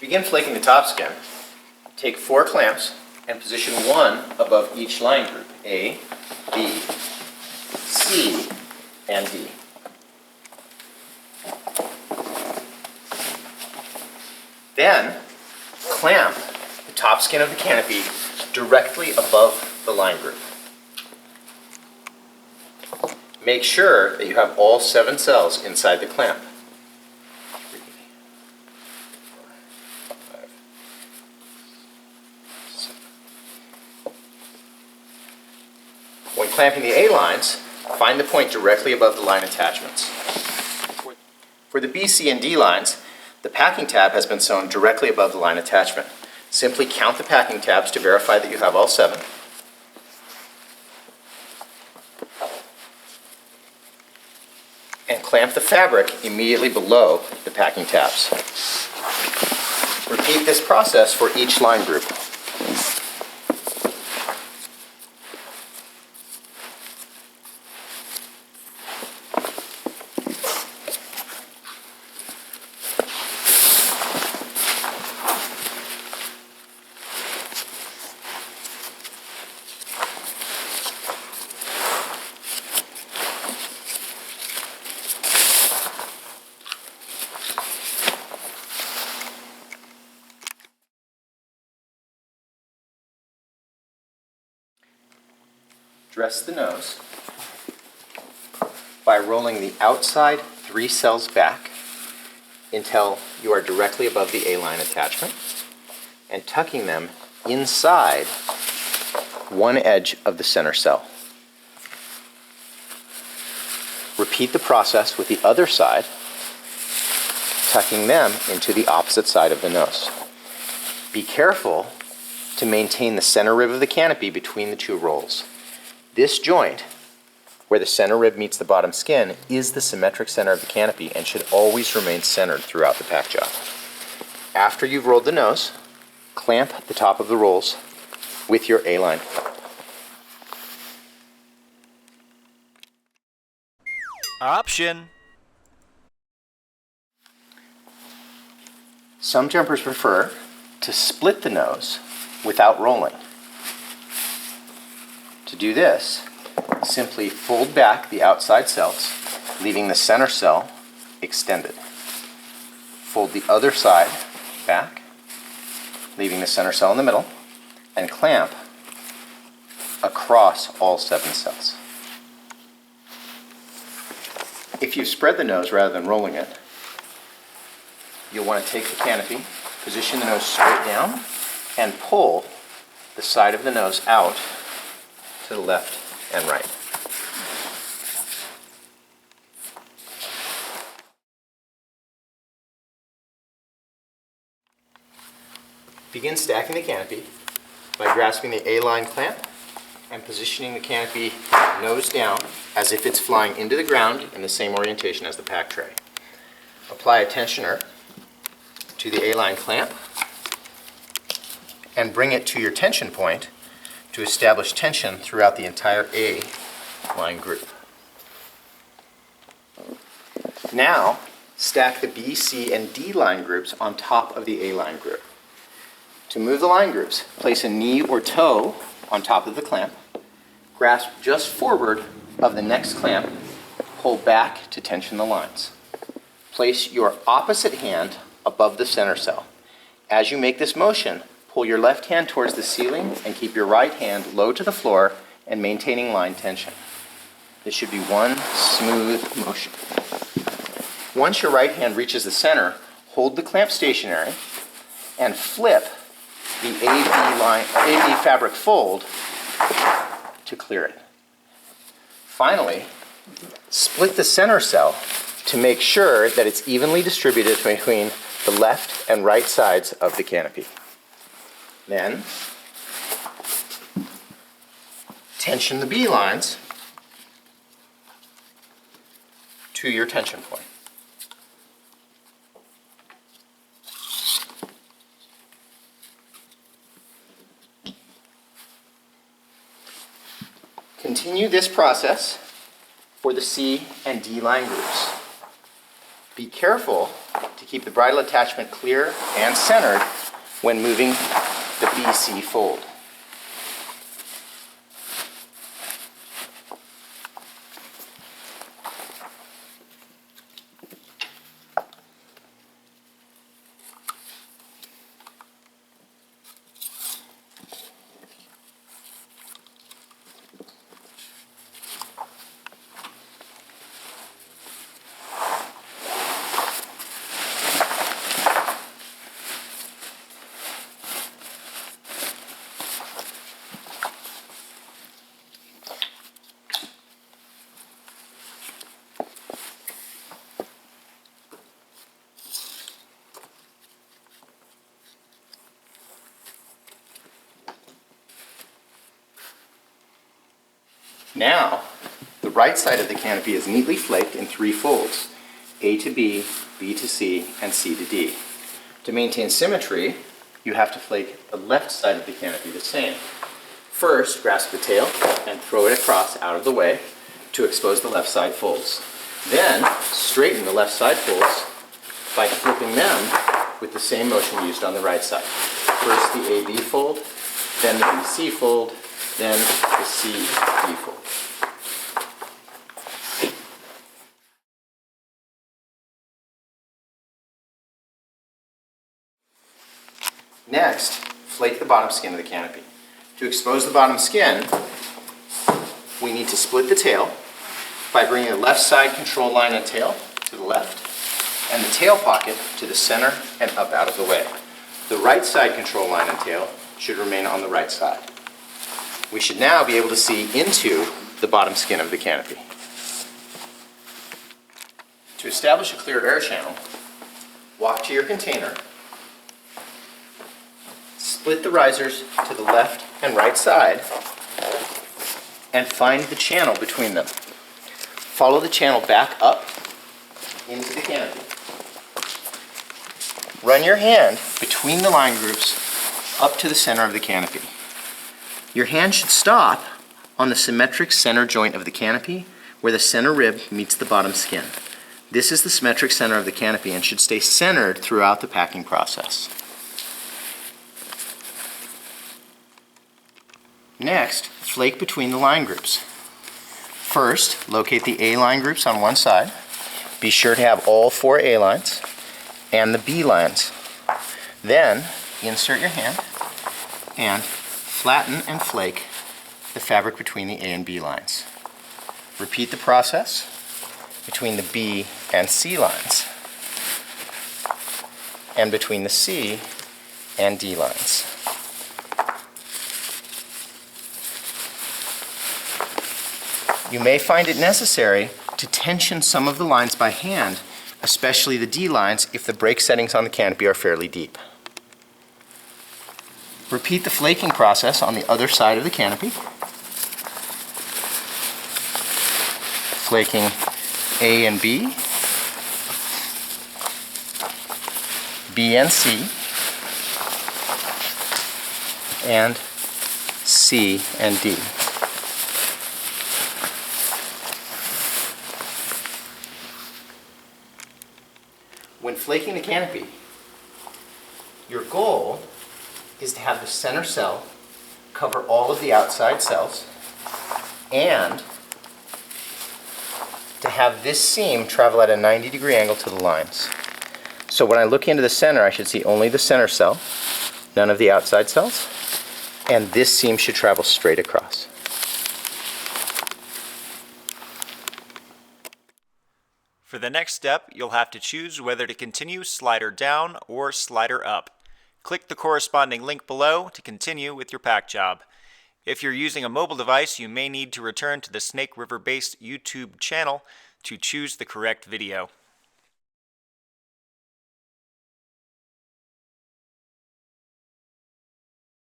begin flaking the top skin, take 4 clamps and position one above each line group, A, B, C, and D. Then clamp the top skin of the canopy directly above the line group. Make sure that you have all 7 cells inside the clamp. 3, 4, 5, 7. When clamping the A lines, find the point directly above the line attachments. For the B, C, and D lines, the packing tab has been sewn directly above the line attachment. Simply count the packing tabs to verify that you have all 7. And clamp the fabric immediately below the packing tabs. Repeat this process for each line group. Dress the nose by rolling the outside 3 cells back until you are directly above the A-line attachment and tucking them inside one edge of the center cell. Repeat the process with the other side, tucking them into the opposite side of the nose. Be careful to maintain the center rib of the canopy between the 2 rolls. This joint, where the center rib meets the bottom skin, is the symmetric center of the canopy and should always remain centered throughout the pack job. After you've rolled the nose, clamp the top of the rolls with your A-line. Option. Some jumpers prefer to split the nose without rolling. To do this, simply fold back the outside cells, leaving the center cell extended. Fold the other side back, leaving the center cell in the middle, and clamp across all 7 cells. If you spread the nose rather than rolling it, you'll want to take the canopy, position the nose straight down, and pull the side of the nose out to the left and right. Begin stacking the canopy by grasping the A-line clamp and positioning the canopy nose down as if it's flying into the ground in the same orientation as the pack tray. Apply a tensioner to the A-line clamp and bring it to your tension point to establish tension throughout the entire A-line group. Now, stack the B, C, and D line groups on top of the A-line group. To move the line groups, place a knee or toe on top of the clamp, grasp just forward of the next clamp, pull back to tension the lines. Place your opposite hand above the center cell. As you make this motion, pull your left hand towards the ceiling and keep your right hand low to the floor and maintaining line tension. This should be one smooth motion. Once your right hand reaches the center, hold the clamp stationary and flip the AB fabric fold to clear it. Finally, split the center cell to make sure that it's evenly distributed between the left and right sides of the canopy. Then, tension the B lines to your tension point. Continue this process for the C and D line groups. Be careful to to keep the bridle attachment clear and centered when moving the BC fold. Now, the right side of the canopy is neatly flaked in 3 folds, A to B, B to C, and C to D. To maintain symmetry, you have to flake the left side of the canopy the same. First, grasp the tail and throw it across out of the way to expose the left side folds. Then, straighten the left side folds by flipping them with the same motion used on the right side. First the AB fold, then the BC fold, then the CD fold. Next, flake the bottom skin of the canopy. To expose the bottom skin, we need to split the tail by bringing the left side control line and tail to the left and the tail pocket to the center and up out of the way. The right side control line and tail should remain on the right side. We should now be able to see into the bottom skin of the canopy. To establish a clear air channel, walk to your container, split the risers to the left and right side, and find the channel between them. Follow the channel back up into the canopy. Run your hand between the line groups up to the center of the canopy. Your hand should stop on the symmetric center joint of the canopy where the center rib meets the bottom skin. This is the symmetric center of the canopy and should stay centered throughout the packing process. Next, flake between the line groups. First, locate the A line groups on one side. Be sure to have all 4 A lines and the B lines. Then, insert your hand and flatten and flake the fabric between the A and B lines. Repeat the process between the B and C lines and between the C and D lines. You may find it necessary to tension some of the lines by hand, especially the D lines if the break settings on the canopy are fairly deep. Repeat the flaking process on the other side of the canopy, flaking A and B, B and C, and C and D. When flaking the canopy, your goal is to have the center cell cover all of the outside cells and to have this seam travel at a 90-degree angle to the lines. So when I look into the center, I should see only the center cell, none of the outside cells, and this seam should travel straight across. For the next step, you'll have to choose whether to continue slider down or slider up. Click the corresponding link below to continue with your pack job. If you're using a mobile device, you may need to return to the Snake River-based YouTube channel to choose the correct video.